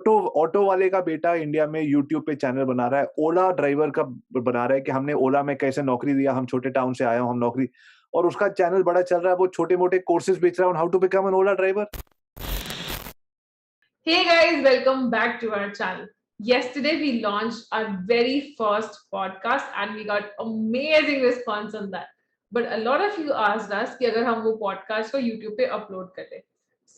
Auto auto वाले का बेटा इंडिया में यूट्यूब पे चैनल बना रहा है, ओला ड्राइवर का बना रहा है कि हमने ओला में कैसे नौकरी दिया, हम छोटे टाउन से आए हम नौकरी, और उसका चैनल बड़ा चल रहा है, वो छोटे मोटे कोर्सेज बेच रहा है on how to become an Ola driver. Hey guys, welcome back to our channel. Yesterday we launched our very first podcast and we got amazing response on that. But a lot of you asked us कि अगर हम वो podcast को YouTube पे upload करें.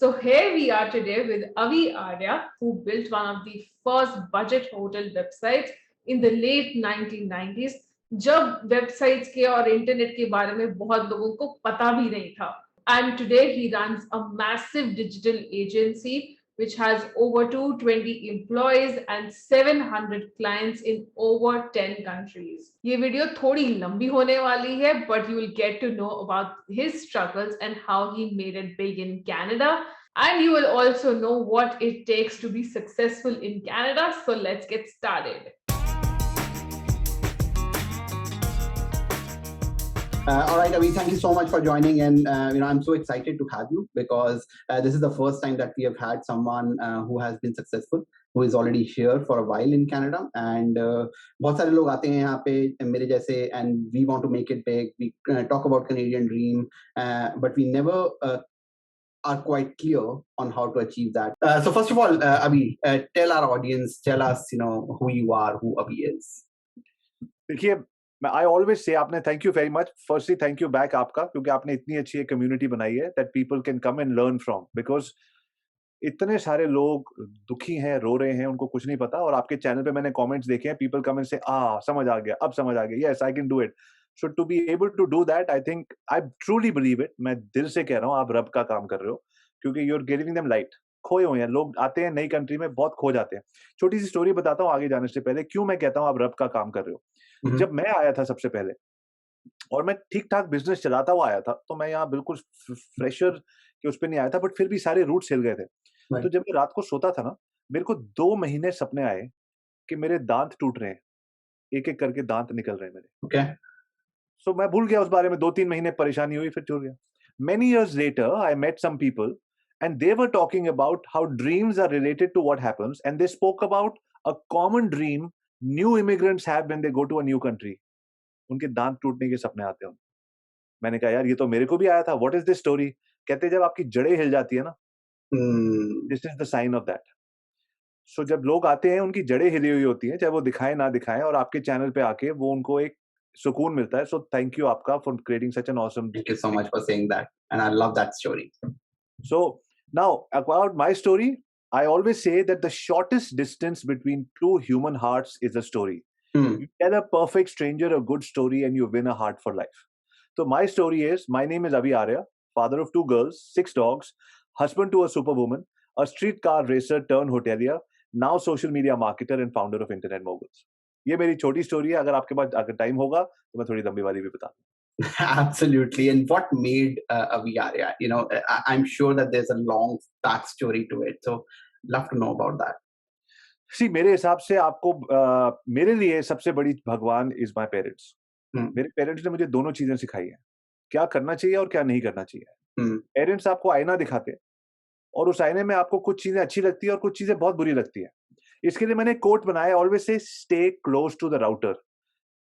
So here we are today with Avi Arya, who built one of the first budget hotel websites in the late 1990s, जब websites के और internet के बारे में बहुत लोगों को पता भी नहीं था. And today he runs a massive digital agency which has over 220 employees and 700 clients in over 10 countries. ये वीडियो थोड़ी लंबी होने वाली है, but you will get to know about his struggles and how he made it big in Canada. And you will also know what it takes to be successful in Canada. So let's get started. All right, Avi, thank you so much for joining. And, I'm so excited to have you because this is the first time that we have had someone who has been successful, who is already here for a while in Canada. And बहुत सारे लोग आते हैं यहाँ पे मेरे जैसे, and we want to make it big. We talk about Canadian dream, but we never are quite clear on how to achieve that. So first of all, Avi, tell our audience, tell us, who you are, who Avi is. देखिए, I always say, आपने thank you very much. Firstly, thank you back आपका, क्योंकि आपने इतनी अच्छी एक community बनाई है that people can come and learn from. Because इतने सारे लोग दुखी हैं, रो रहे हैं, उनको कुछ नहीं पता, और आपके चैनल पे मैंने कमेंट्स देखे हैं, people come and say, समझ आ गया, अब समझ आ गया, yes, I can do it. So to be able to do that, I think, I truly believe it. मैं दिल से कह रहा हूँ, आप रब का काम कर रहे हो, क्योंकि you're giving them light. खोए हुए हैं लोग, आते हैं नई कंट्री में, बहुत खो जाते हैं. छोटी सी स्टोरी बताता हूँ आगे जाने से पहले, क्यों मैं कहता हूँ आप रब का काम कर रहे हो. जब मैं आया था सबसे पहले, और मैं ठीक ठाक बिजनेस चलाता हुआ आया था, तो मैं यहाँ बिल्कुल फ्रेशर के उस पर नहीं आया था, बट फिर भी सारे रूट हिल गए थे. तो जब मैं रात को सोता था ना, मेरे को 2 महीने सपने आए कि मेरे दांत टूट रहे हैं, एक एक करके दांत निकल रहे हैं मेरे. सो मैं भूल गया उस बारे में, 2-3 महीने परेशानी हुई, फिर छूट गया. Many years later, I met some people and they were talking about how dreams are related to what happens, and they spoke about a common dream new immigrants have when they go to a new country. उनके दांत टूटने के सपने आते हैं. मैंने कहा यार ये तो मेरे को भी आया था. What is this story? कहते जब आपकी जड़ें हिल जाती है ना, this is the sign of that. So जब लोग आते हैं, उनकी जड़ें हिली हुई होती हैं, चाहे वो दिखाएं ना दिखाएं, और आपके चैनल पे आके वो उनको एक सुकून मिलता है. So thank you आपका for creating such an awesome. Thank you so much for saying that, and I love that story. So now about my story, I always say that the shortest distance between two human hearts is a story. You tell a perfect stranger a good story and you win a heart for life. So my story is, my name is Avi Arya, father of 2 girls, 6 dogs, husband to a superwoman, a streetcar racer turned hotelier, now social media marketer and founder of Internet Moguls. ये मेरी छोटी story है. अगर आपके पास अगर time होगा तो मैं थोड़ी लंबी वाली भी बता दूँ. Absolutely. And what made Avi Arya? I'm sure that there's a long backstory to it. So, love to know about that. See, मेरे हिसाब से आपको मेरे लिए सबसे बड़ी भगवान is my parents. मेरे पेरेंट्स ने मुझे दोनों चीजें सिखाई हैं, क्या करना चाहिए और क्या नहीं करना चाहिए. पेरेंट्स आपको आईना दिखाते हैं, और उस आईने में आपको कुछ चीजें अच्छी लगती है और कुछ चीजें बहुत बुरी लगती है. इसके लिए मैंने कोट बनाया, always say stay close to the router.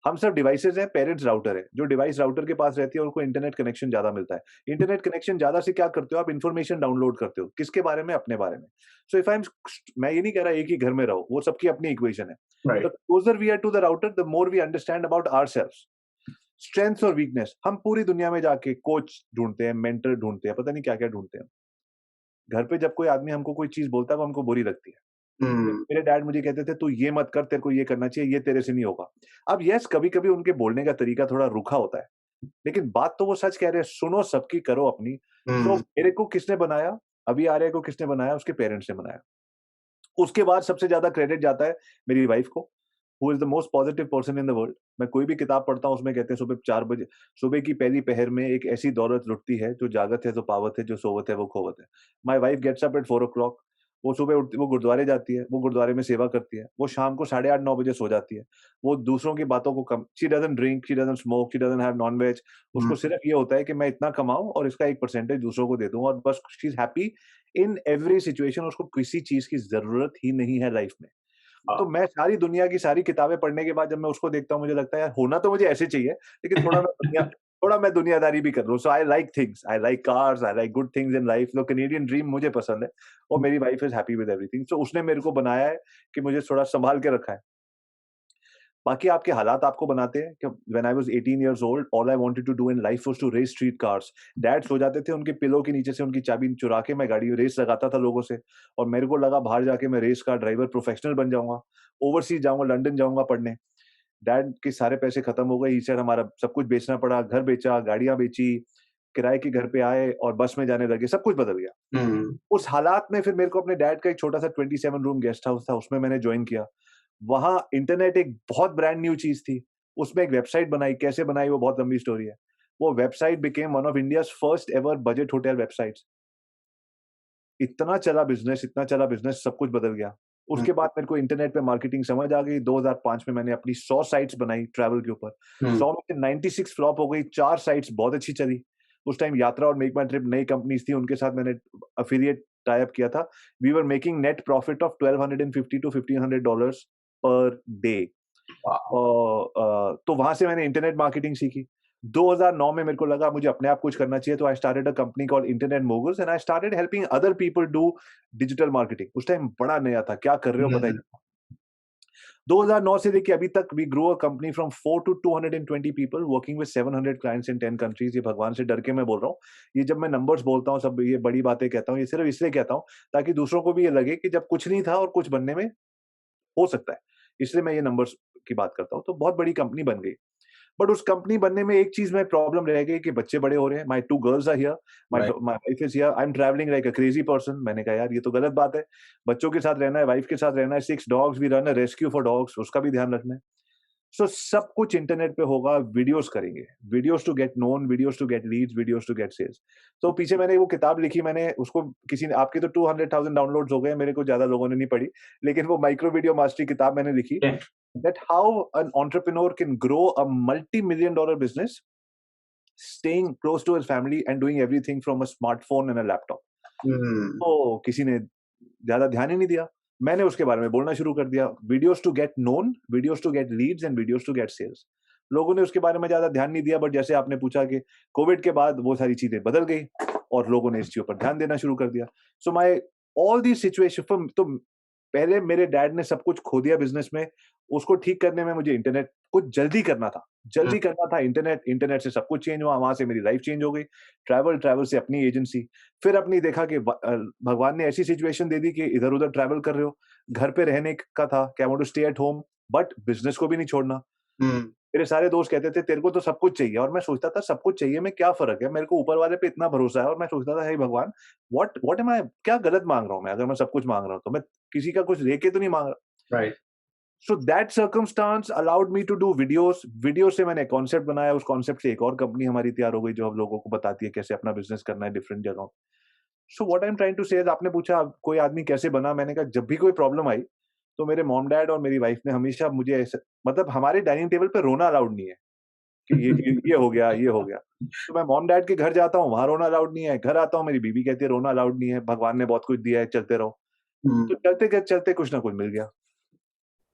हम सब डिवाइसेज हैं, पेरेंट्स राउटर है. जो डिवाइस राउटर के पास रहती है उनको इंटरनेट कनेक्शन ज्यादा मिलता है. इंटरनेट कनेक्शन ज्यादा से क्या करते हो आप, इन्फॉर्मेशन डाउनलोड करते हो. किसके बारे में? अपने बारे में. सो इफ आई एम, मैं ये नहीं कह रहा एक ही घर में रहो, वो सबकी अपनी इक्वेशन है. The closer we are to the router, the more we understand about ourselves. Strengths और वीकनेस. हम पूरी दुनिया में जाके कोच ढूंढते हैं, मेंटर ढूंढते हैं, पता नहीं क्या क्या ढूंढते हैं. घर पे जब कोई आदमी हमको कोई चीज बोलता है वो हमको बुरी लगती है. मेरे डैड मुझे कहते थे तू ये मत कर, तेरे को ये करना चाहिए, ये तेरे से नहीं होगा. अब यस, कभी कभी उनके बोलने का तरीका थोड़ा रूखा होता है, लेकिन बात तो वो सच कह रहे हैं. सुनो सबकी, करो अपनी. तो मेरे को किसने बनाया, अभी आर्या को किसने बनाया? उसके पेरेंट्स ने बनाया. उसके बाद सबसे ज्यादा क्रेडिट जाता है मेरी वाइफ को, who is the most positive person in the world. मैं कोई भी किताब पढ़ता हूँ उसमें कहते हैं सुबह 4 बजे, सुबह की पहली पहर में एक ऐसी दौलत लुटती है, जो जागत है तो पावत है, जो सोवत है वो खोवत है. My wife gets up at 4 o'clock. वो सुबह उठती, वो गुरुद्वारे जाती है, वो गुरुद्वारे में सेवा करती है, वो शाम को 8:30-9 बजे सो जाती है, वो दूसरों की बातों को कम, she doesn't drink, she doesn't smoke, she doesn't have non veg, उसको सिर्फ ये होता है कि मैं इतना कमाऊं और इसका एक परसेंटेज दूसरों को दे दूं, और बस she is happy in every situation. उसको किसी चीज की जरूरत ही नहीं है लाइफ में। तो मैं सारी दुनिया की सारी किताबें पढ़ने के बाद जब मैं उसको देखता हूँ, मुझे लगता है यार होना तो मुझे ऐसे चाहिए, लेकिन थोड़ा मैं दुनियादारी भी कर रहा हूँ। So I like things, I like cars, I like good things in life. तो कैनेडियन ड्रीम मुझे पसंद है और मेरी wife is happy with everything. So उसने मेरे को बनाया है कि मुझे थोड़ा संभाल के रखा है। बाकी आपके हालात आपको बनाते हैं। कि when I was 18 years old, all I wanted to do in life was to race street cars. Dad सो जाते थे, उनके पिलो के नीचे से उनकी चाबी चुरा के मैं गाड़ी रेस लगाता था लोगों से, और मेरे को लगा बाहर जाके मैं रेस कार ड्राइवर प्रोफेशनल बन जाऊंगा, ओवरसीज जाऊंगा, लंदन जाऊंगा पढ़ने। डैड के सारे पैसे खत्म हो गए, ही सेड हमारा सब कुछ बेचना पड़ा, घर बेचा, गाड़ियां बेची, किराए के घर पे आए और बस में जाने लगे, सब कुछ बदल गया। उस हालात में फिर मेरे को अपने डैड का एक छोटा सा 27 रूम गेस्ट हाउस था, उसमें मैंने ज्वाइन किया। वहां इंटरनेट एक बहुत ब्रांड न्यू चीज थी, उसमें एक वेबसाइट बनाई। कैसे बनाई वो बहुत लंबी स्टोरी है। वो website became one of India's first ever budget hotel websites. इतना चला बिजनेस, इतना चला बिजनेस, सब कुछ बदल गया। उसके बाद मेरे को इंटरनेट पे मार्केटिंग समझ आ गई। 2005 में मैंने अपनी 100 साइट्स बनाई ट्रैवल के ऊपर। 100 में से 96 फ्लॉप हो गई, 4 साइट्स बहुत अच्छी चली। उस टाइम यात्रा और मेक माई ट्रिप नई कंपनीज थी, उनके साथ मैंने अफिलिएट टाई अप किया था। We were making net profit of $1250 to $1500 per day. तो वहां से मैंने इंटरनेट मार्केटिंग सीखी। 2009 में मेरे को लगा मुझे अपने आप कुछ करना चाहिए, तो I started a company called internet moguls and I started helping other people do digital marketing. उस टाइम बड़ा नया था, क्या कर रहे हो पता ही नहीं। 2009 से लेके अभी तक we grow a company from 4 to 220 people working with 700 clients in 10 countries. ये भगवान से डर के मैं बोल रहा हूँ। ये जब मैं नंबर्स बोलता हूँ, सब ये बड़ी बातें कहता हूँ, ये सिर्फ इसलिए कहता हूँ ताकि दूसरों को भी ये लगे कि जब कुछ नहीं था और कुछ बनने में हो सकता है। इसलिए मैं ये नंबर्स की बात करता हूँ। तो बहुत बड़ी कंपनी बन गई। बट उस कंपनी बनने में एक चीज में प्रॉब्लम रह गई कि बच्चे बड़े हो रहे हैं। My 2 girls are here, my wife is here, I am travelling like a crazy person. मैंने कहा यार ये तो गलत बात है। बच्चों के साथ रहना है, वाइफ के साथ रहना है, 6 dogs, we run a rescue for dogs, उसका भी ध्यान रखना है। सो सब कुछ इंटरनेट पे होगा, वीडियोस करेंगे, videos to get known, videos to get leads, videos to get sales. तो पीछे मैंने वो किताब लिखी, मैंने उसको किसी ने, आपके तो 200,000 डाउनलोड्स हो गए, मेरे को ज्यादा लोगों ने नहीं पढ़ी, लेकिन वो माइक्रो वीडियो मास्टरी किताब मैंने लिखी। That how an entrepreneur can grow a multi-million dollar business staying close to his family and doing everything from a smartphone and a laptop. तो किसी ने ज्यादा ध्यान ही नहीं दिया। मैंने उसके बारे में बोलना शुरू कर दिया। Videos to get known, videos to get leads and videos to get sales. लोगों ने उसके बारे में ज्यादा ध्यान नहीं दिया, बट जैसे आपने पूछा कि कोविड के बाद वो सारी चीजें बदल गई और लोगों ने इस चीज पर ध्यान देना शुरू कर दिया। सो माई ऑल दी सिचुएशन, तो पहले मेरे डैड ने सब कुछ खो दिया बिजनेस में, उसको ठीक करने में मुझे इंटरनेट कुछ जल्दी करना था। इंटरनेट से सब कुछ चेंज हुआ, वहां से मेरी लाइफ चेंज हो गई। ट्रैवल से अपनी एजेंसी, फिर अपनी देखा कि भगवान ने ऐसी सिचुएशन दे दी कि इधर उधर ट्रैवल कर रहे हो, घर पे रहने का था कि I want to stay at home, but business को भी नहीं छोड़ना। मेरे सारे दोस्त कहते थे तेरे को तो सब कुछ चाहिए, और मैं सोचता था सब कुछ चाहिए में क्या फर्क है, मेरे को ऊपर वाले पे इतना भरोसा है। और मैं सोचता था हे भगवान, व्हाट एम आई, क्या गलत मांग रहा हूँ मैं? अगर मैं सब कुछ मांग रहा हूँ तो मैं किसी का कुछ लेके तो नहीं मांग रहा। Right. So that circumstance allowed me to do videos. Video से मैंने कॉन्सेप्ट बनाया, उस कॉन्सेप्ट से एक और कंपनी हमारी तैयार हो गई जो अब लोगों को बताती है कैसे अपना बिजनेस करना है डिफरेंट जगहों। So what I am trying to say, आपने पूछा कोई आदमी कैसे बना, मैंने कहा जब भी कोई प्रॉब्लम आई तो मेरे मॉम डैड और मेरी वाइफ ने हमेशा मुझे ऐसे, मतलब हमारे डाइनिंग टेबल पे रोना अलाउड नहीं है कि ये हो गया, ये हो गया। तो मैं मॉम डैड के घर जाता हूँ, वहां रोना अलाउड नहीं है। घर आता हूँ, मेरी बीबी कहती है रोना अलाउड नहीं है, भगवान ने बहुत कुछ दिया है, चलते रहो। तो चलते चलते कुछ ना कुछ मिल गया।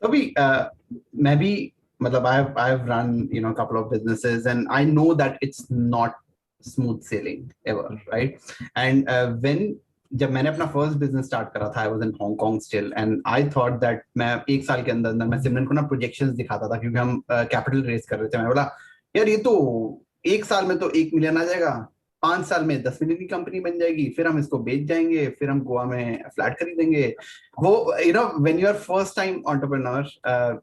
अभी मैं भी, मतलब I've run couple of businesses and I know that it's not smooth sailing ever, right? And when जब मैंने अपना फर्स्ट बिजनेस स्टार्ट करा था, I was in Hong Kong still, and I thought that मैं एक साल के अंदर मैं सिमरन को ना प्रोजेक्शंस दिखाता था, क्योंकि हम कैपिटल रेज कर रहे थे। मैं बोला यार ये तो एक साल में तो 1 मिलियन आ जाएगा, 5 साल में 10 मिलियन की कंपनी बन जाएगी, फिर हम इसको बेच जाएंगे, फिर हम गोवा में फ्लैट खरीदेंगे। वो when you are first time entrepreneur,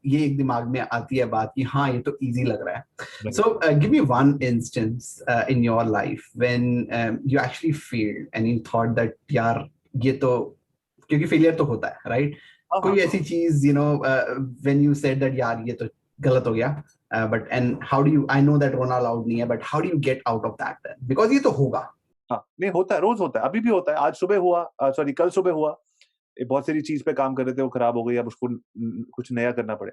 ये एक दिमाग में आती है बात कि हाँ ये तो इजी लग रहा है। So give me one instance in your life when you actually failed and you thought that यार ये तो, क्योंकि फेलियर तो होता है, राइट? कोई ऐसी चीज व्हेन यू सेड दैट यार ये तो गलत हो गया, but and how do you, I know that रोना अलाउड नहीं है, but how do you get out of that then? Because ये तो होगा। हाँ, नहीं होता है, रोज होता है, अभी भी होता है। आज सुबह हुआ, सॉरी कल सुबह हुआ बहुत सारी चीज पे काम कर रहे थे, वो खराब हो गई, अब उसको कुछ नया करना पड़े।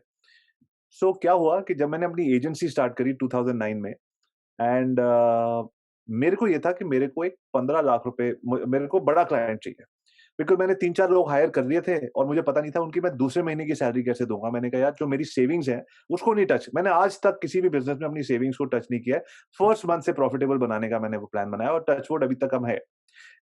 सो क्या हुआ कि जब मैंने अपनी एजेंसी स्टार्ट करी 2009 में, एंड मेरे को ये था कि मेरे को एक 15 लाख रुपए, मेरे को बड़ा क्लाइंट चाहिए, बिकॉज मैंने 3-4 लोग हायर कर लिए थे और मुझे पता नहीं था उनकी मैं दूसरे महीने की सैलरी कैसे दूंगा। मैंने कहा यार जो मेरी सेविंग्स है उसको नहीं टच, मैंने आज तक किसी भी बिजनेस में अपनी सेविंग्स को टच नहीं किया है। फर्स्ट मंथ से प्रॉफिटेबल बनाने का मैंने वो प्लान बनाया और टच वुड अभी तक हम है।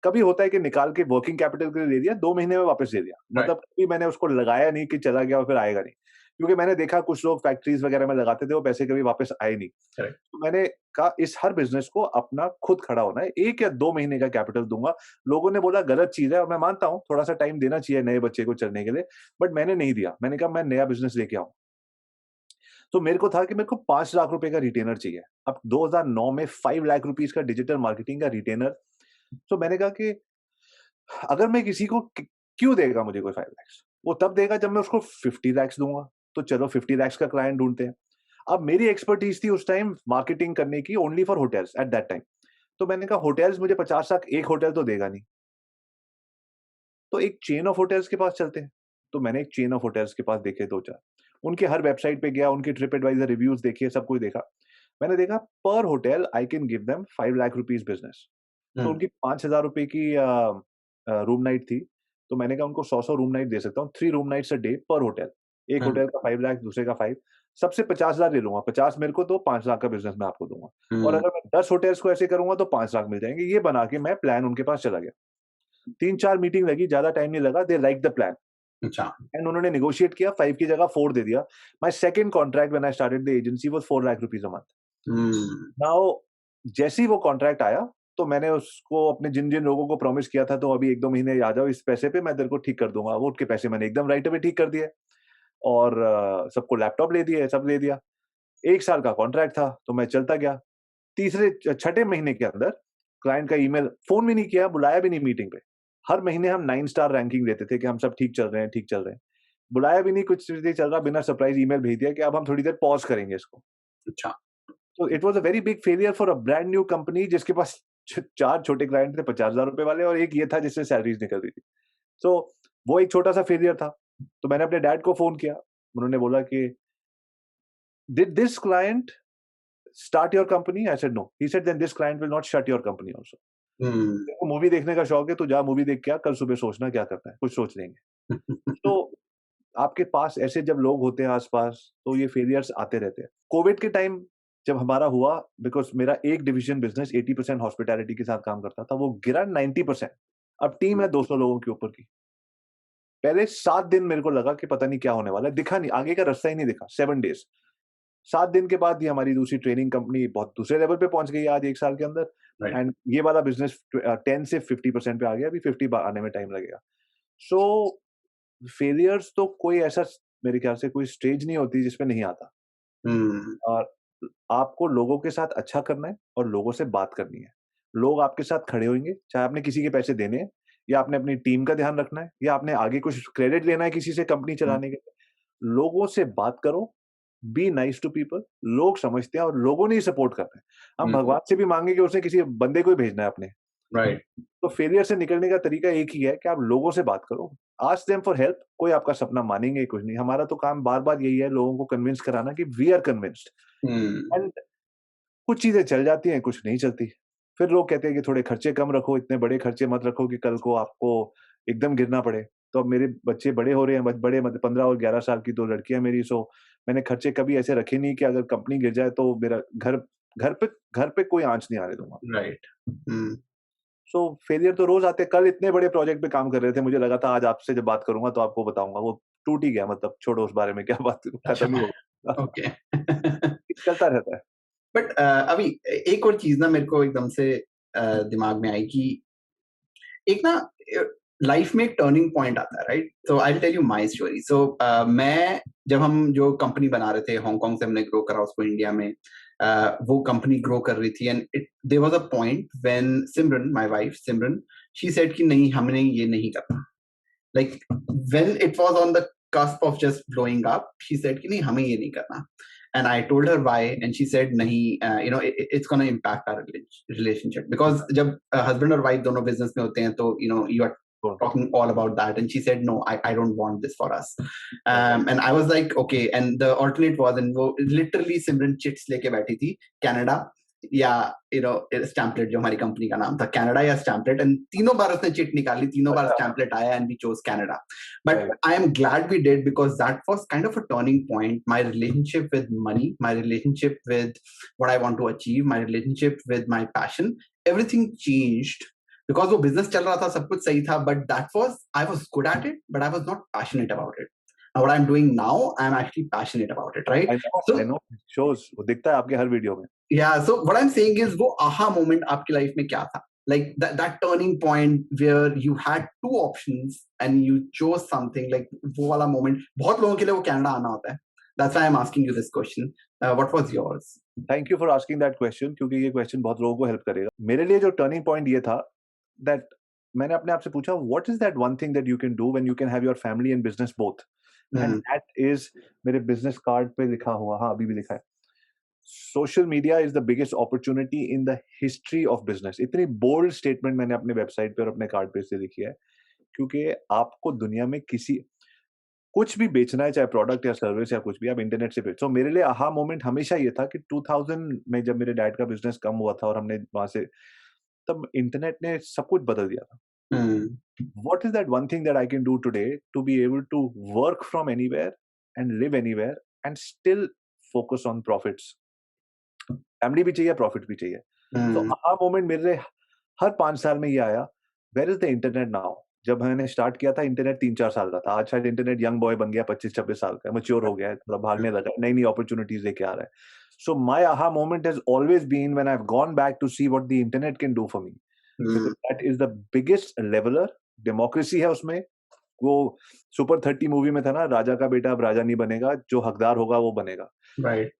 कभी होता है कि निकाल के वर्किंग कैपिटल के लिए दे दिया, 2 महीने में वापस दे दिया, मतलब कभी मैंने उसको लगाया नहीं कि चला गया और फिर आएगा नहीं, क्योंकि मैंने देखा कुछ लोग फैक्ट्रीज वगैरह में लगाते थे, वो पैसे कभी वापस आए नहीं। तो मैंने कहा इस हर बिजनेस को अपना खुद खड़ा होना है, 1 या 2 महीने का कैपिटल दूंगा। लोगों ने बोला गलत चीज है, और मैं मानता हूँ थोड़ा सा टाइम देना चाहिए नए बच्चे को चलने के लिए, बट मैंने नहीं दिया। मैंने कहा मैं नया बिजनेस लेके आऊं। तो मेरे को था कि मेरे को 5 लाख रुपए का रिटेनर चाहिए। अब 2009 में 5 लाख रुपीस का डिजिटल मार्केटिंग का रिटेनर। तो मैंने कहा कि अगर मैं किसी को क्यों देगा मुझे कोई 5 लाख, वो तब देगा जब मैं उसको 50 लाख दूंगा। तो चलो 50 लाख का क्लाइंट ढूंढते हैं। अब मेरी एक्सपर्टीज थी उस टाइम मार्केटिंग करने की, only for hotels at that time. तो मैंने कहा होटल्स मुझे 50 लाख एक होटल तो देगा नहीं, तो एक चेन ऑफ होटल्स के पास चलते हैं। तो मैंने एक चेन ऑफ होटल्स के पास देखे 2-4, उनके हर वेबसाइट पे गया, उनके ट्रिप एडवाइजर रिव्यूज देखे, सब कुछ देखा। मैंने देखा पर hotel I can give them 5 lakh rupees business. तो उनकी 5,000 रुपए की रूम नाइट थी। तो मैंने कहा उनको 100-100 रूम नाइट दे सकता हूँ, 3 रूम नाइट्स अ डे पर होटल। एक होटल का 5 लाख, दूसरे का 5, सबसे 50,000 ले लूंगा। 50 मेरे को, तो 5 लाख का बिजनेस मैं आपको दूंगा। और अगर मैं 10 होटल्स को ऐसे करूंगा तो 5 लाख मिल जाएंगे। ये बना के मैं प्लान उनके पास चला गया। 3-4 मीटिंग लगी, ज्यादा टाइम नहीं लगा। दे लाइक द प्लान अच्छा। एंड उन्होंने नेगोशिएट किया, 5 की जगह 4 दे दिया। My second contract when I started the agency was 4 lakh rupees a month. Now जैसे ही वो कॉन्ट्रैक्ट आया, तो मैंने उसको अपने जिन-जिन लोगों को प्रॉमिस किया था, तो अभी 1-2 महीने आ जाओ, इस पैसे पे मैं तेरे को ठीक कर दूँगा। वो उनके पैसे मैंने एकदम राइट अवे ठीक कर दिए, और सबको लैपटॉप ले दिए, सब दे दिया। 1 साल का कॉन्ट्रैक्ट था, तो मैं चलता गया। तीसरे छठे महीने के अंदर क्लाइंट का ईमेल, फ़ोन भी नहीं किया, बुलाया भी नहीं मीटिंग पे। हर महीने हम 9 स्टार रैंकिंग देते थे कि हम सब ठीक चल रहे हैं, ठीक चल रहे हैं। बुलाया भी नहीं, कुछ नहीं चल रहा, बिना सरप्राइज़ ईमेल भेज दिया कि अब हम थोड़ी देर पॉज़ करेंगे इसको। अच्छा। तो it was a very big failure for a brand new company, जिसके पास 4 छोटे क्लाइंट थे 50,000 रुपए वाले, और एक ये था जिससे सैलरीज़ निकल रही थी। सो वो एक छोटा-सा फेलियर था। तो मैंने अपने डैड को फ़ोन किया। उन्होंने बोला कि did this client start your company? I said no. He said then this client will not shut your company also. तेरे को मूवी देखने का शौक है, तू जा मूवी देख के आ, कल सुबह सोचना क्या करना है, कुछ सोच लेंगे। तो आपके पास ऐसे जब लोग होते हैं आस-पास, तो ये फेलियर्स आते रहते हैं। कोविड के टाइम जब हमारा हुआ, बिकॉज़ मेरा एक डिवीज़न बिज़नेस 80% हॉस्पिटैलिटी के साथ काम करता था, वो गिरा 90%। अब टीम है 200 लोगों के ऊपर की। पहले 7 दिन मेरे को लगा कि पता नहीं क्या होने वाला है, दिखा नहीं, आगे का रास्ता ही नहीं दिखा, 7 डेज़। 7 दिन के बाद ही हमारी दूसरी ट्रेनिंग कंपनी बहुत दूसरे लेवल पे पहुँच गई है आज 1 साल के अंदर, राइट। एंड ये वाला बिज़नेस 10 से 50% पे आ गया, अभी 50 आने में टाइम लगेगा। सो फेलियर्स तो कोई ऐसा, मेरे ख्याल से कोई स्टेज नहीं होती जिसपे नहीं आता। और आपको लोगों के साथ अच्छा करना है और लोगों से बात करनी है। लोग आपके साथ खड़े होंगे, चाहे आपने किसी के पैसे देने हैं, या आपने अपनी टीम का ध्यान रखना है, या आपने आगे कुछ क्रेडिट लेना है किसी से कंपनी चलाने के लिए। लोगों से बात करो, बी नाइस टू पीपल। लोग समझते हैं और लोगों ने ही सपोर्ट करना है। हम भगवान से भी माँगे कि उसने किसी बंदे को ही भेजना है अपने। राइट। तो फेलियर से निकलने का तरीका एक ही है कि आप लोगों से बात करो, आस्क देम फॉर हेल्प। कोई आपका सपना मानेंगे कुछ नहीं। हमारा तो काम बार-बार यही है, लोगों को कन्विंस कराना कि वी आर कन्विंस्ड। एंड कुछ चीज़ें चल जाती हैं, कुछ नहीं चलती। फिर लोग कहते हैं कि थोड़े खर्चे कम रखो, इतने बड़े खर्चे मत रखो कि कल को आपको एकदम गिरना पड़े। तो अब मेरे बच्चे बड़े हो रहे हैं, बड़े मतलब 15 और 11 साल की 2 लड़कियाँ मेरी, सो मैंने खर्चे कभी ऐसे रखे नहीं कि अगर कंपनी गिर जाए तो मेरा घर पे कोई आँच नहीं आने दूँगा। राइट। सो फेलियर तो रोज़ आते हैं। कल इतने बड़े प्रोजेक्ट पे काम कर रहे थे, मुझे लगा था आज आपसे जब बात करूँगा तो आपको बताऊँगा, वो टूट ही गया, मतलब छोड़ो उस बारे में क्या बात, अच्छा। खत्म ही हो गया। ओके। चलता रहता है। बट अभी एक और चीज ना मेरे को एकदम से दिमाग में आई कि एक ना लाइफ में एक टर्निंग पॉइंट आता है, right? So I will tell you my story. So मैं जब हम जो कंपनी बना रहे थे, हांगकांग से हमने ग्रो करा उसको इंडिया में, वो कंपनी ग्रो कर रही थी, and there was a point when Simran, my wife Simran, she said कि नहीं, हमने ये नहीं करना। Like when it was on the cusp of just blowing up, she said कि नहीं, हमें ये नहीं करना. And I told her why, and she said नहीं, it's gonna impact our relationship, because जब husband और wife दोनों business में होते हैं तो you are talking all about that, and she said, no, I don't want this for us. And I was like, okay. And the alternate was, and वो literally Simran chits लेके बैठी थी, Canada या Stamplet, जो हमारी company का नाम था, Canada या Stamplet, and तीनों बार उसने चिट निकाली, तीनों बार Stamplet आया, and we chose Canada. But I am glad we did, because that was kind of a turning point. My relationship with money, my relationship with what I want to achieve, my relationship with my passion, everything changed. Because वो business चल रहा था, सब कुछ सही था, but I was good at it, but I was not passionate about it. Now what I'm doing now, I'm actually passionate about it, right? I know. Shows, वो दिखता है आपके हर वीडियो में. Yeah, so what I'm saying is, वो aha moment आपकी life में क्या था? Like that turning point where you had two options and you chose something, like वो वाला moment. बहुत लोगों के लिए वो Canada आना होता है. That's why I'm asking you this question. What was yours? Thank you for asking that question, क्योंकि ये question बहुत लोगों को help करेगा. मेरे लिए जो turning point ये था that मैंने अपने आप से पूछा, what is that one thing that you can do when you can have your family and business both? And that is मेरे business card पे लिखा हुआ, हाँ अभी भी लिखा है. Social media is the biggest opportunity in the history of business. इतनी bold statement मैंने अपने website पे और अपने card पे से लिखी है, क्योंकि आपको दुनिया में कुछ भी बेचना है, चाहे प्रोडक्ट या सर्विस या कुछ भी, आप इंटरनेट से बेचो. मेरे लिए आहा मोमेंट हमेशा ये था कि 2000 में जब मेरे डैड का बिजनेस कम हुआ था और हमने वहां से, तब इंटरनेट ने सब कुछ बदल दिया था. What is that one thing that I can do today to be able to work from anywhere and live anywhere and still focus on profits? Family भी चाहिए, प्रॉफिट भी चाहिए. तो आहा मोमेंट मेरे हर 5 साल में ये आया, where is the internet now? जब मैंने स्टार्ट किया था, इंटरनेट 3-4 साल का था. आज शायद इंटरनेट यंग बॉय बन गया, 25-26 साल का, मैच्योर हो गया है, थोड़ा भागने लगा है, नई नई अपॉर्चुनिटीज लेके आ रहा है. So my aha moment has always been when I have gone back to see what the internet can do for me, because that is the biggest leveller. Democracy है उसमें. वो सुपर 30 मूवी में था ना, राजा का बेटा अब राजा नहीं बनेगा, जो हकदार होगा वो बनेगा. राइट.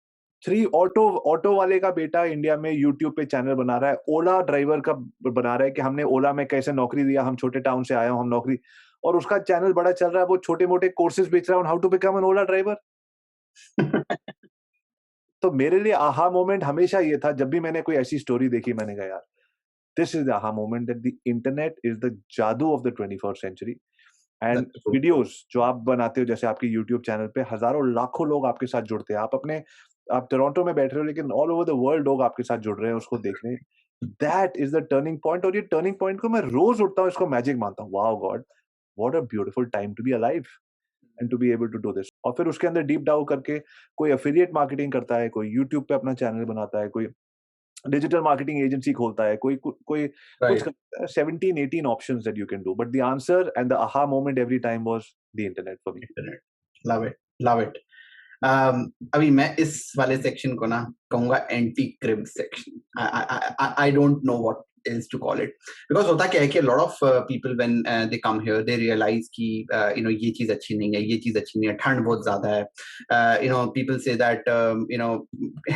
3 ऑटो वाले का बेटा इंडिया में यूट्यूब पे चैनल बना रहा है. ओला ड्राइवर का बना रहा है कि हमने ओला में कैसे नौकरी दिया, हम छोटे टाउन से आए हम नौकरी, और उसका चैनल बड़ा चल रहा है. वो छोटे मोटे कोर्सेज बेच रहा है on how to become an Ola driver. तो मेरे लिए आहा मोमेंट हमेशा ये था, जब भी मैंने कोई ऐसी स्टोरी देखी, मैंने कहा यार, this is the aha moment that the internet is the जादू of the 21st century. And videos जो आप बनाते हो, जैसे आपके यूट्यूब चैनल पे हजारों लाखों लोग आपके साथ जुड़ते हैं. आप टोरंटो में बैठ रहे हो, लेकिन ऑल ओवर द वर्ल्ड लोग आपके साथ जुड़ रहे हैं उसको देखने. That is the turning point. और ये टर्निंग पॉइंट को मैं रोज उठता हूँ, इसको मैजिक मानता हूँ. Wow god, what a beautiful time to be alive and to be able to do this. और फिर उसके अंदर डीप डाउन करके कोई एफिलिएट मार्केटिंग करता है, कोई यूट्यूब पे अपना चैनल बनाता है, कोई डिजिटल मार्केटिंग एजेंसी खोलता है, कोई कुछ 17-18 options that you can do, but the answer and the aha moment every time was the internet for me. Love it. अभी मैं इस वाले सेक्शन को ना कहूंगा anti crib section. I don't know what else to call it, because होता क्या है कि a lot of people when they come here they realize कि ये चीज अच्छी नहीं है, ये चीज अच्छी नहीं है, ठंड बहुत ज्यादा है. People say that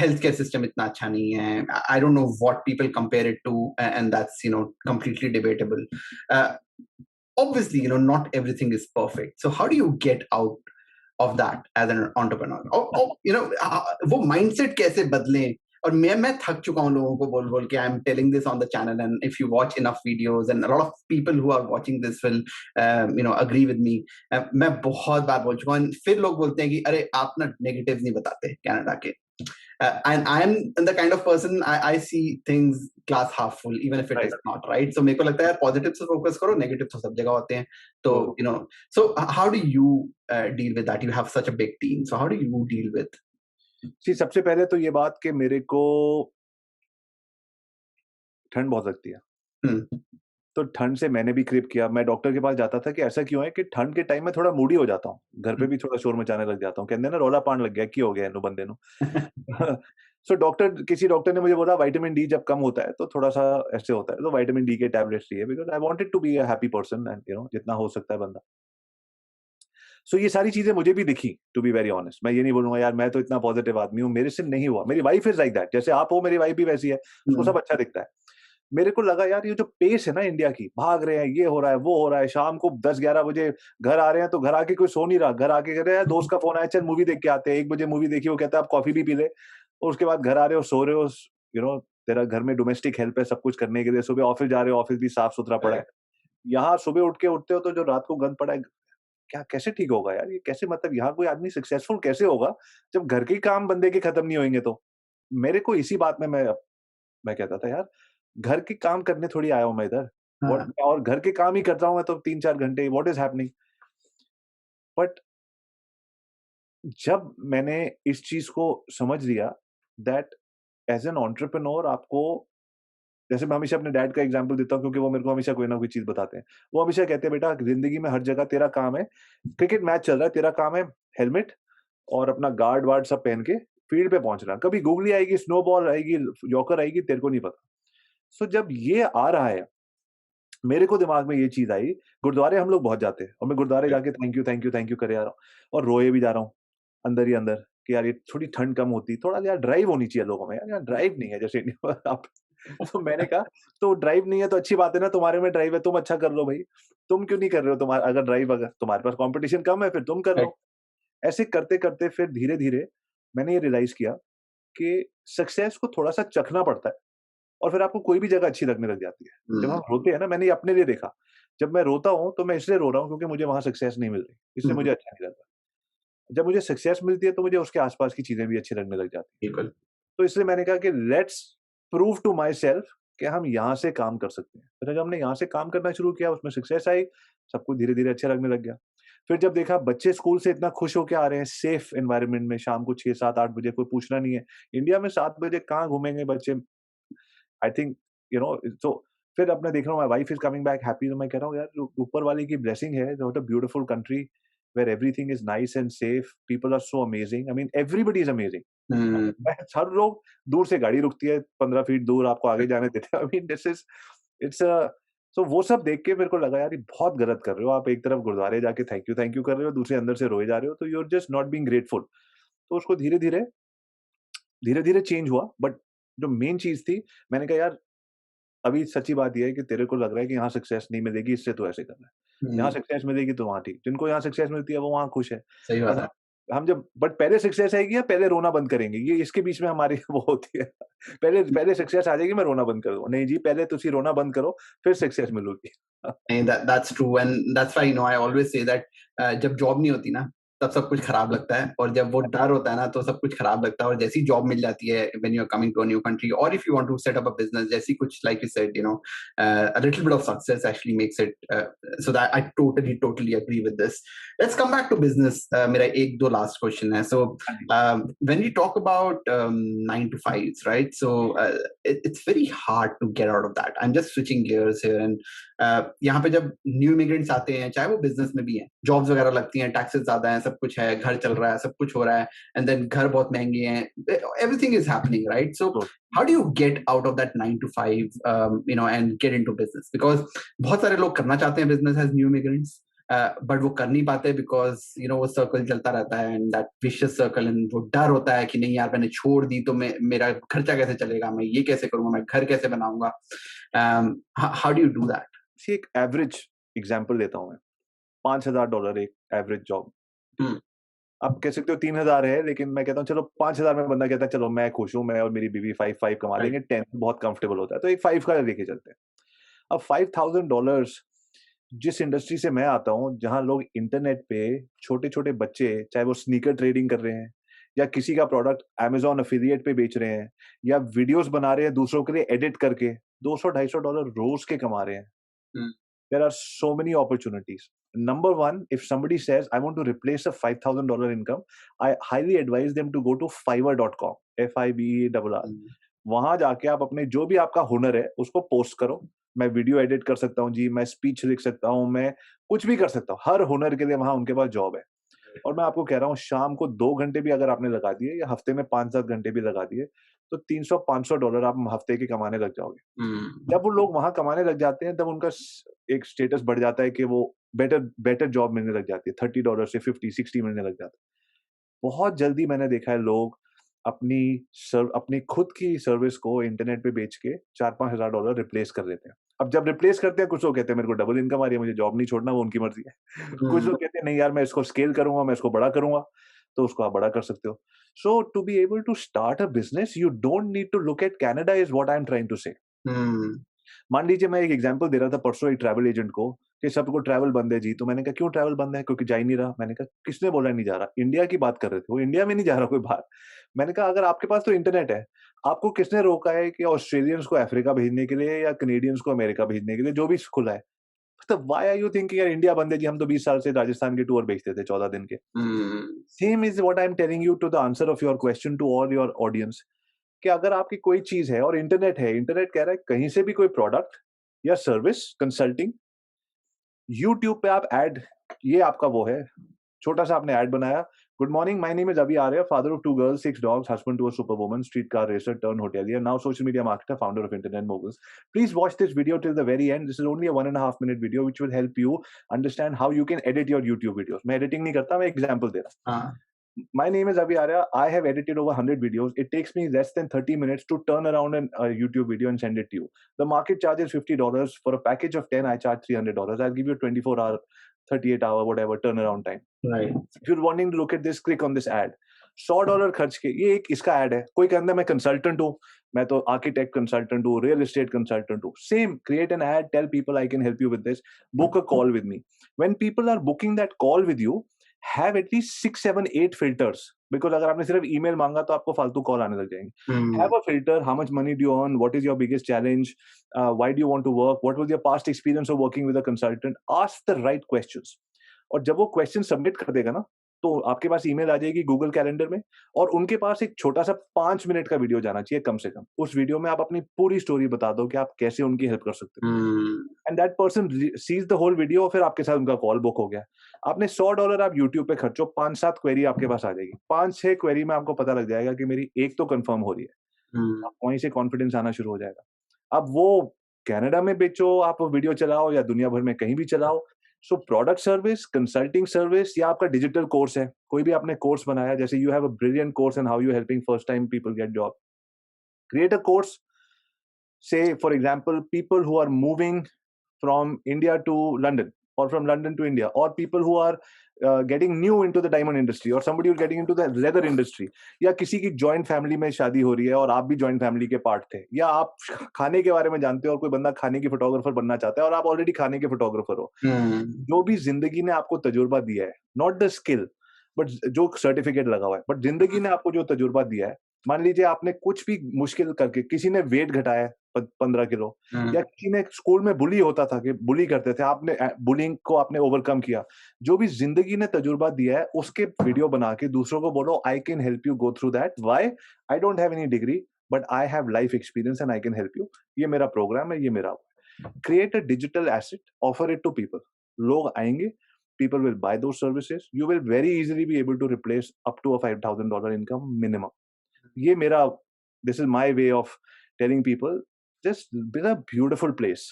healthcare system इतना अच्छा नहीं है. I don't know what people compare it to, and that's completely debatable. Obviously not everything is perfect. So how do you get out of that as an entrepreneur? वो mindset कैसे बदलें? और मैं थक चुका हूँ लोगों को बोल के. I am telling this on the channel, and if you watch enough videos, and a lot of people who are watching this will agree with me. मैं बहुत बार बोल चुका हूँ. फिर लोग बोलते हैं कि अरे आप ना नेगेटिव नहीं बताते कनाडा के. And I am the kind of person, I see things glass half full, even if it is not, right? So मेरे को लगता है पॉजिटिव से फोकस करो, नेगेटिव तो सब जगह होते हैं. तो so how do you deal with that? You have such a big team, so how do you deal with? सबसे पहले तो ये बात कि मेरे को ठंड बहुत लगती है. तो ठंड से मैंने भी क्रिप किया. मैं डॉक्टर के पास जाता था कि ऐसा क्यों है कि ठंड के टाइम में थोड़ा मूडी हो जाता हूँ, घर पे भी थोड़ा शोर मचाने लग जाता हूँ, कहते हैं ना रोला पान लग गया, क्यों हो गया इन्हों बंदे नो. सो किसी डॉक्टर ने मुझे बोला विटामिन डी जब कम होता है तो थोड़ा सा ऐसे होता है, तो विटामिन डी के टैबलेट्स लिए, because I wanted to be a happy person, and जितना हो सकता है बंदा. सो ये सारी चीजें मुझे भी दिखी, टू बी वेरी ऑनेस्ट. मैं ये नहीं बोलूंगा यार मैं तो इतना पॉजिटिव आदमी हूँ, मेरे से नहीं हुआ. मेरी वाइफ इज लाइक दैट, जैसे आप हो मेरी वाइफ भी वैसी है, उसको सब अच्छा दिखता है. मेरे को लगा यार ये जो पेस है ना इंडिया की, भाग रहे हैं, ये हो रहा है, वो हो रहा है, शाम को 10-11 बजे घर आ रहे हैं, तो घर आके कोई सो नहीं रहा, घर आके कह रहे हैं दोस्त का फोन आया, चल मूवी देख के आते हैं. 1 बजे मूवी देखी, वो कहता है आप कॉफी भी पी ले, और उसके बाद घर आ रहे हो, सो रहे हो. तेरा घर में डोमेस्टिक हेल्प है सब कुछ करने के लिए. सुबह ऑफिस जा रहे हो, ऑफिस भी साफ सुथरा पड़ा है. यहाँ सुबह उठते हो तो जो रात को गंद पड़ा है, क्या कैसे ठीक होगा यार? ये कैसे, मतलब यहाँ कोई आदमी सक्सेसफुल कैसे होगा जब घर के काम बंदे के खत्म नहीं होंगे तो? मेरे को इसी बात में मैं कहता था यार, घर के काम करने थोड़ी आया हूँ मैं इधर। हाँ, और घर के काम ही कर रहा हूँ मैं तो 3-4 घंटे, व्हाट इज़ हैपनिंग? बट जब मैंने इस चीज़ को समझ लिया दैट एज़ एन एंटरप्रेन्योर आपको, जैसे मैं हमेशा अपने डैड का एग्ज़ाम्पल देता हूँ क्योंकि वो मेरे को हमेशा कोई ना कोई चीज़ बताते हैं। वो हमेशा कहते हैं, "बेटा ज़िंदगी में हर जगह तेरा काम है, क्रिकेट मैच चल रहा है, तेरा काम है हेलमेट और अपना गार्ड-वार्ड सब पहन के फील्ड पे पहुँचना। कभी गूगली आएगी, स्नोबॉल आएगी, यॉर्कर आएगी, तेरे को नहीं पता।" सो जब ये आ रहा है, मेरे को दिमाग में ये चीज़ आई, गुरुद्वारे हम लोग बहुत जाते हैं और मैं गुरुद्वारे जाके thank you, thank you, thank you करे आ रहा हूँ और रोए भी जा रहा हूँ, अंदर ही अंदर कि यार ये थोड़ी ठंड कम होती, थोड़ा यार ड्राइव होनी चाहिए लोगों में, यार यार ड्राइव नहीं है जैसे इंडिया में आप। तो मैंने कहा, तो ड्राइव नहीं है तो अच्छी बात है ना, तुम्हारे में ड्राइव है, तुम अच्छा कर लो भाई, तुम क्यों नहीं कर रहे हो? तुम्हारा अगर ड्राइव, अगर तुम्हारे पास कॉम्पिटिशन कम है फिर तुम कर राइट। लो। ऐसे करते-करते फिर धीरे-धीरे मैंने ये रियलाइज़ किया कि सक्सेस को थोड़ा-सा चखना पड़ता है और फिर आपको कोई भी जगह अच्छी लगने लग जाती है। जब हुँ, हम रोते हैं ना, मैंने ये अपने लिए देखा, जब मैं रोता हूँ तो मैं इसलिए रो रहा हूँ क्योंकि मुझे वहाँ सक्सेस नहीं मिल रही, इसलिए हुँ, मुझे अच्छा नहीं लगता। जब मुझे सक्सेस मिलती है तो मुझे उसके आस-पास की चीज़ें भी अच्छी लगने लग जाती हैं। बिल्कुल। तो इसलिए मैंने कहा कि let's prove to myself कि हम यहाँ से काम कर सकते हैं। फिर जब हमने यहाँ से काम करना शुरू किया, उसमें सक्सेस आई, सब कुछ धीरे-धीरे अच्छा लगने लग गया। फिर जब देखा बच्चे स्कूल से इतना खुश होके आ रहे हैं, सेफ एनवायरनमेंट में, शाम को 6, 7, 8 बजे कोई पूछना नहीं है। इंडिया में 7 बजे कहाँ घूमेंगे बच्चे? आई थिंक यू नो, तो फिर अब मैं देख रहा हूँ my wife is coming back happy, तो मैं कह रहा हूँ यार जो ऊपर वाले की ब्लेसिंग है, what a beautiful country where everything is nice and safe, people are so amazing, I mean everybody is amazing. हुँ, मैं हर लोग, दूर से गाड़ी रुकती है, 15 फीट दूर आपको आगे जाने देते हैं। I mean this is, it's a, so वो सब देख के मेरे को लगा यार ये बहुत गलत कर रहे हो आप। एक तरफ गुरुद्वारे जाके थैंक यू कर रहे हो, दूसरे अंदर से रोए जा रहे हो, तो you are just not being grateful. तो उसको धीरे-धीरे चेंज हुआ, बट जो मेन चीज़ थी, मैंने कहा यार अभी सच्ची बात ये है कि तेरे को लग रहा है कि यहाँ सक्सेस नहीं मिलेगी, इससे तो ऐसे करना है। यहाँ हुँ, सक्सेस मिलेगी तो वहाँ ठीक। जिनको यहाँ सक्सेस मिलती है वो वहाँ खुश है। सही बात और है। हम जब बट पहले सक्सेस आएगी या पहले रोना बंद करेंगे? ये इसके बीच में हमारी वो होती है। पहले पहले सक्सेस आ जाएगी, मैं रोना बंद कर दूँगा। नहीं जी, पहले तुसी रोना बंद करो, फिर सक्सेस मिलूगी। नहीं, that's true and that's why I always say that जब जॉब नहीं होती ना तब सब कुछ खराब लगता है और जब वो डर होता है ना तो सब कुछ खराब लगता है और जैसी जॉब मिल जाती है when you are coming to a new country और if you want to set up a business जैसी कुछ like you said a little bit of success actually makes it so that I totally agree with this. Let's come back to business. मेरा एक दो last question है. So हाँ जी। when we talk about 9 to 5s, right? So it's very hard to get out of that. I'm just switching gears here and यहाँ पे जब new immigrants आते हैं चाहे वो बिजनेस में भी हैं, जॉब्स वगैरह लगती हैं, टैक्सेस ज्यादा हैं, सब कुछ है, घर चल रहा है, सब कुछ हो रहा है, एंड देन घर बहुत महंगे हैं, everything is happening, right? So good. How do you get out of that 9 to 5 and get into business? Because बहुत सारे लोग करना चाहते हैं business as new immigrants, but वो कर नहीं पाते बिकॉज वो सर्कल चलता रहता है and that vicious circle, and वो डर होता है कि नहीं यार मैंने छोड़ दी तो मेरा खर्चा कैसे चलेगा, मैं ये कैसे करूंगा, मैं घर कैसे बनाऊंगा? How do you do that? See एक एवरेज एग्ज़ाम्पल देता हूँ मैं। $5,000 एक एवरेज जॉब, ठीक Hmm. है? आप कह सकते हो 3,000 है, लेकिन मैं कहता हूँ चलो 5,000 में बंदा कहता है चलो मैं खुश हूँ, मैं और मेरी बीवी 5-5 कमा Right. लेंगे, 10 बहुत कंफर्टेबल होता है, तो एक 5 का लेके चलते हैं। अब $5,000 जिस इंडस्ट्री से मैं आता हूँ, जहाँ लोग इंटरनेट पे छोटे-छोटे बच्चे, चाहे वो स्नीकर ट्रेडिंग कर रहे हैं या किसी का प्रोडक्ट अमेज़न एफिलिएट पे बेच रहे हैं या वीडियोज़ बना रहे हैं दूसरों के लिए एडिट करके, $200-$250 रोज़ के कमा रहे हैं। Hmm. There are so many opportunities. Number one, if somebody says, I want to replace a $5,000 income, I highly advise them to go to fiverr.com, FIBERR. Hmm. वहां जाके आप अपने जो भी आपका हुनर है उसको पोस्ट करो। मैं वीडियो एडिट कर सकता हूँ जी, मैं स्पीच लिख सकता हूँ, मैं कुछ भी कर सकता हूँ। हर हुनर के लिए वहां उनके पास जॉब है। और मैं आपको कह रहा हूँ शाम को 2 घंटे भी अगर आपने लगा दिए या हफ्ते में 5-7 घंटे भी लगा दिए, तो $300-500 आप हफ्ते के कमाने लग जाओगे। Hmm. जब वो लोग वहाँ कमाने लग जाते हैं, तब उनका एक स्टेटस बढ़ जाता है कि वो बेटर बेटर जॉब मिलने लग जाती है। $30 से 50-60 मिलने लग जाता है। बहुत जल्दी मैंने देखा है लोग अपनी खुद की सर्विस को इंटरनेट पे बेच के $4-5 हज़ार रिप्लेस कर लेते हैं। अब जब रिप्लेस करते हैं, कुछ लोग कहते हैं मेरे को डबल इनकम आ रही है, मुझे जॉब नहीं छोड़ना, वो उनकी मर्जी है। कुछ Hmm. लोग कहते हैं नहीं यार मैं इसको स्केल करूँगा, मैं इसको बड़ा करूँगा, तो उसको आप बड़ा कर सकते हो। So to be able to start a business, you don't need to look at Canada is what I am trying to say. Hmm. मान लीजिए मैं एक एग्जांपल दे रहा था परसों एक ट्रैवल एजेंट को कि सबको ट्रैवल बंद है जी, तो मैंने कहा क्यों ट्रैवल बंद है? क्योंकि जा ही नहीं रहा। मैंने कहा किसने बोला नहीं जा रहा? इंडिया की बात कर रहे थे, वो इंडिया में नहीं जा रहा कोई बाहर। मैंने कहा अगर आपके पास तो इंटरनेट है, आपको किसने रोका है कि ऑस्ट्रेलियंस को अफ्रीका भेजने के लिए या कनेडियंस को अमेरिका भेजने के लिए, जो भी खुला है। मतलब व्हाई आर यू थिंकिंग यार इंडिया बंद है जी, हम तो 20 साल से राजस्थान के टूर भेजते थे 14 दिन के। Same is what I am telling you to the answer of your question to all your audience, कि अगर आपकी कोई चीज है और इंटरनेट है, इंटरनेट कह रहा है कहीं से भी कोई प्रोडक्ट या सर्विस कंसल्टिंग, यूट्यूब पे आप ऐड, ये आपका वो है, छोटा सा आपने ऐड बनाया, good morning my name is Abhi Arya, father of 2 girls 6 dogs, husband to a superwoman, street car racer turned hotelier, now social media marketer, founder of internet moguls. Please watch this video till the very end. This is only a 1.5 minute video which will help you understand how you can edit your YouTube videos. मैं editing नहीं करता, मैं example दे रहा हूँ। My name is Avi Arya. I have edited over 100 videos. It takes me less than 30 minutes to turn around a YouTube video and send it to you. The market charge is $50. For a package of 10, I charge $300. I'll give you 24-hour, 38-hour, whatever turnaround time. Right. If you're wanting to look at this, click on this ad. $100 खर्च के ये एक इसका ad है। कोई कहता है मैं कंसल्टेंट हूँ, मैं तो आर्किटेक्ट कंसल्टेंट हूँ, रियल एस्टेट कंसल्टेंट हूँ। Same, create an ad, tell people I can help you with this, book a call with me. When people are booking that call with you, have at least 6, 7, 8 filters, because अगर आपने सिर्फ email मांगा तो आपको फालतू call आने लग जाएंगे। Have a filter, how much money do you earn, what is your biggest challenge, why do you want to work, what was your past experience of working with a consultant, ask the right questions। और जब वो question submit कर देगा ना, तो आपके पास email आ जाएगी Google calendar में, और उनके पास एक छोटा सा 5 मिनट का वीडियो जाना चाहिए कम से कम। उस वीडियो में आप अपनी पूरी स्टोरी बता दो कि आप कैसे उनकी हेल्प कर सकते हो, and that person sees the whole video, फिर आपके साथ उनका कॉल बुक हो गया। आपने $100 आप यूट्यूब पे खर्चो, 5-7 क्वेरी आपके पास आ जाएगी। 5-6 क्वेरी में आपको पता लग जाएगा कि मेरी एक तो कंफर्म हो रही है। आप वहीं से कॉन्फिडेंस आना शुरू हो जाएगा। अब वो कनाडा में बेचो, आप वीडियो चलाओ, या दुनिया भर में कहीं भी चलाओ। So product service, consulting service, या आपका डिजिटल कोर्स है, कोई भी आपने कोर्स बनाया, जैसे you have a brilliant course and how you helping first time people get job, create a course. Say for example, people who are moving from India to London, or from London to India, or people who are getting new into the diamond industry, or somebody who's getting into the leather industry, या किसी की joint family में शादी हो रही है और आप भी joint family के part थे, या आप खाने के बारे में जानते हो और कोई बंदा खाने की फोटोग्राफर बनना चाहता है और आप ऑलरेडी खाने के फोटोग्राफर हो। जो भी जिंदगी ने आपको तजुर्बा दिया है, नॉट द स्किल बट जो सर्टिफिकेट लगा हुआ है, बट जिंदगी ने आपको जो तजुर्बा दिया है, मान लीजिए आपने कुछ भी मुश्किल करके, किसी ने वेट घटाया 15 किलो, या किसी ने स्कूल में बुली होता था कि बुली करते थे, आपने बुलिंग को आपने ओवरकम किया, जो भी जिंदगी ने तजुर्बा दिया है उसके वीडियो बना के दूसरों को बोलो I can help you go through that. Why? I don't have any degree but I have life experience and I can help you. ये मेरा प्रोग्राम है, ये मेरा। Create a digital asset, offer it to people. लोग आएंगे, people will buy those services, you will very easily be able to replace up to a $5,000 income minimum. ये मेरा, this is my way of telling people, just build a beautiful place.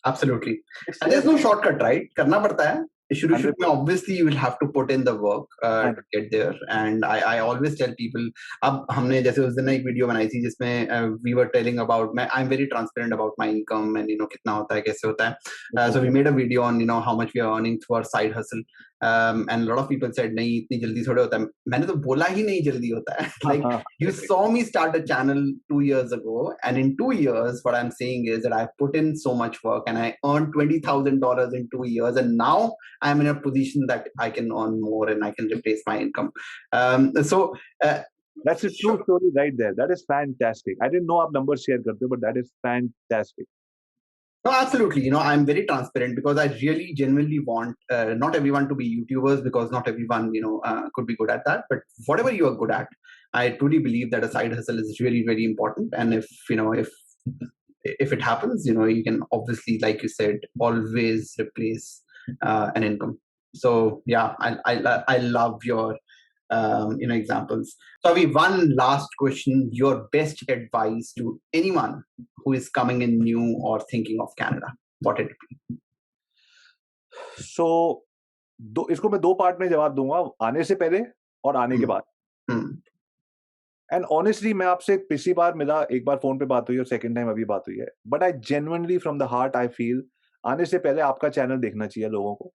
Absolutely. And there's no shortcut, right? करना पड़ता है। शुरू में obviously you will have to put in the work to get there. And I always tell people, अब हमने जैसे उस दिन एक वीडियो बनाई थी जिसमें we were telling about, I'm very transparent about my income and कितना होता है, कैसे होता है। So we made a video on how much we are earning through our side hustle. And a lot of people said नहीं इतनी जल्दी थोड़े होता है। मैंने तो बोला ही नहीं जल्दी होता है। Like you saw me start a channel 2 years ago, and in 2 years what I'm saying is that I put in so much work and I earned $20,000 in 2 years, and now I'm in a position that I can earn more and I can replace my income. That's a true story right there. That is fantastic. I didn't know आप numbers share करते हो, but that is fantastic. No, absolutely. I'm very transparent because I really genuinely want not everyone to be YouTubers, because not everyone, could be good at that. But whatever you are good at, I truly believe that a side hustle is really, very important. And if it happens, you can obviously, like you said, always replace an income. So yeah, I love your examples. So Avi, one last question: your best advice to anyone who is coming in new or thinking of Canada, what it be? So इसको मैं 2 part में जवाब दूंगा, आने से पहले और आने के बाद। एंड ऑनेस्टली मैं आपसे पिछली बार मिला, एक बार फोन पे बात हुई और सेकंड टाइम अभी बात हुई है, but I genuinely from the heart I feel आने से पहले आपका चैनल देखना चाहिए लोगों को,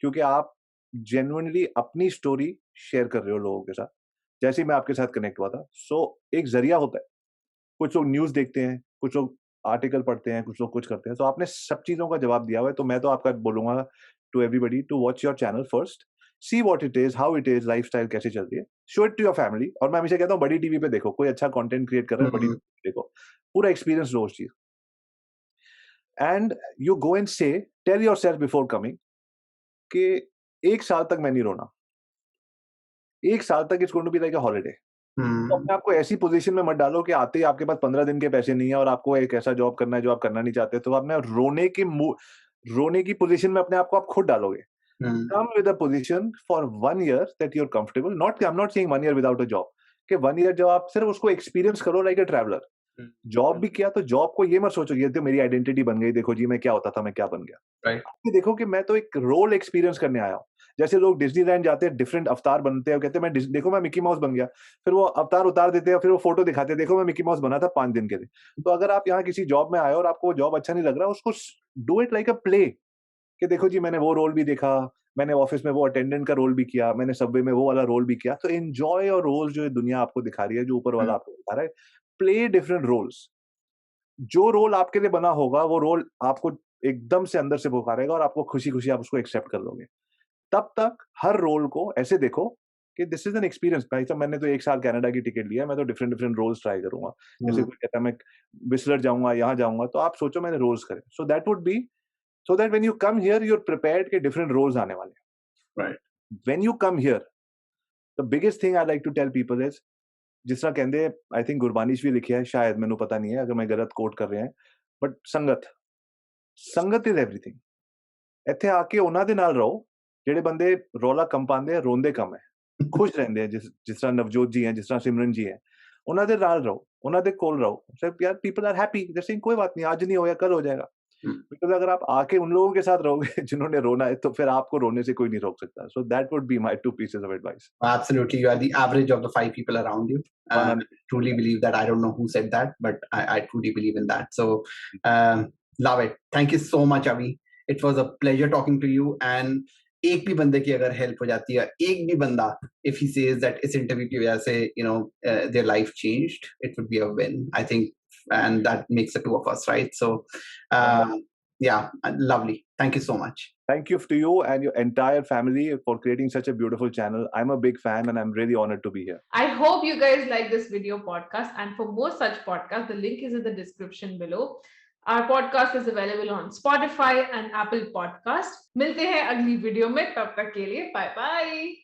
क्योंकि आप जेन्युइनली अपनी स्टोरी शेयर कर रहे हो लोगों के साथ, जैसे ही मैं आपके साथ कनेक्ट हुआ था। सो एक जरिया होता है, कुछ लोग न्यूज देखते हैं, कुछ लोग आर्टिकल पढ़ते हैं, कुछ लोग कुछ करते हैं, तो आपने सब चीज़ों का जवाब दिया हुआ है, तो मैं तो आपका बोलूँगा to everybody to watch your channel first, see what it is, how it is, lifestyle कैसे चल रही है, show it to your family और मैं हमेशा कहता हूँ बड़ी टीवी पे देखो, कोई अच्छा कंटेंट क्रिएट कर रहा है, बड़ी Mhm. टीवी पे देखो, पूरा एक्सपीरियंस लो उस चीज़ एंड यू गो एंड से टेल योरसेल्फ बिफोर कमिंग कि 1 साल तक मैं नहीं रोना, 1 साल तक it's going to be like a holiday. तो Mhm. अपने आप को ऐसी पोजीशन में मत डालो कि आते ही आपके पास 15 दिन के पैसे नहीं है और आपको एक ऐसा जॉब करना है जो आप करना नहीं चाहते, तो आपने रोने की पोजीशन में अपने आप को आप खुद डालोगे। Mhm. Come with a position for 1 year that you're comfortable. Not I'm not saying 1 year without a job. कि 1 year जब आप सिर्फ उसको एक्सपीरियंस करो लाइक अ ट्रैवलर। जॉब भी किया तो जॉब को ये मत सोचो ये तो मेरी आइडेंटिटी बन गई, देखो जी मैं क्या होता था, मैं क्या बन गया। Right. आप ये देखो कि मैं तो एक रोल एक्सपीरियंस करने आया हूँ। जैसे लोग डिज्नीलैंड जाते हैं, डिफरेंट अवतार बनते हैं और कहते हैं देखो मैं मिकी माउस बन गया। फिर वो अवतार उतार देते हैं, फिर वो फोटो दिखाते हैं, देखो मैं मिकी माउस बना था 5 दिन के लिए। तो अगर आप यहाँ किसी जॉब में आए और आपको वो जॉब अच्छा नहीं लग रहा, उसको do it like a play कि देखो जी मैंने वो रोल भी देखा, मैंने ऑफिस में वो अटेंडेंट का रोल भी किया, मैंने सबवे में वो वाला रोल भी किया। तो एन्जॉय योर रोल जो ये दुनिया आपको दिखा रही है, जो ऊपर वाला Mhm. आपको दिखा रहा है। Play different roles. जो रोल आपके लिए बना होगा, वो रोल आपको एकदम से अंदर से पुकारेगा और आपको खुशी-खुशी आप उसको एक्सेप्ट कर लोगे। तब तक हर रोल को ऐसे देखो कि दिस इज़ एन एक्सपीरियंस। भाई साहब मैंने तो 1 साल कनाडा की टिकट लिया है, मैं तो डिफरेंट डिफरेंट रोल्स ट्राई करूँगा। जैसे Mhm. कोई कहता है मैं व्हिstler जाऊँगा, यहाँ जाऊँगा, तो आप सोचो मैंने रोल्स करे। So that would be so that when you come here you're prepared कि different roles आने वाले हैं। Right. When you come here, the biggest thing I like to tell people is जिस तरह कहते हैं, आई थिंक गुरबानी भी लिखिया है, शायद मैंने पता नहीं है अगर मैं गलत कोट कर रहे हैं, बट संगत इज एवरीथिंग। ਇੱਥੇ ਆ ਕੇ ਉਹਨਾਂ ਦੇ ਨਾਲ ਰਹੋ ਜਿਹੜੇ ਬੰਦੇ ਰੌਲਾ ਕਮ ਪਾਉਂਦੇ ਆ, ਰੋਂਦੇ ਕਮ ਹੈ, ਖੁਸ਼ ਰਹਿੰਦੇ ਆ, ਜਿਸ ਤਰ੍ਹਾਂ ਨਵਜੋਤ ਜੀ ਹੈ, ਜਿਸ ਤਰ੍ਹਾਂ ਸਿਮਰਨ ਜੀ ਹੈ, ਉਹਨਾਂ ਦੇ ਨਾਲ ਰਹੋ, ਉਹਨਾਂ ਦੇ ਕੋਲ ਰਹੋ। सिर्फ यार people are happy, they saying कोई बात नहीं, आज नहीं होया कल हो जाएगा। Mhm. बिकॉज़ अगर आप आके उन लोगों के साथ रहोगे जिन्होंने रोना है, तो फिर आपको रोने से कोई नहीं रोक सकता। So that would be my 2 pieces of advice। Absolutely. You are the average of the 5 people around you. I 100% truly believe that. I don't know who said that, but I truly believe in that. So, um, love it. Thank you so much, Avi. It was a pleasure talking to you. And एक भी बंदे की अगर help हो जाती है, एक भी बंदा, if he says that इस इंटरव्यू की वजह से their life changed, it would be a win, I think, and that makes the two of us, right? So, uh, yeah, lovely. Thank you so much. Thank you to you and your entire family for creating such a beautiful channel. I'm a big fan and I'm really honored to be here. I hope you guys like this video podcast, and for more such podcasts, the link is in the description below. Our podcast is available on Spotify and Apple Podcast. मिलते हैं अगली video में, तब तक के लिए bye bye.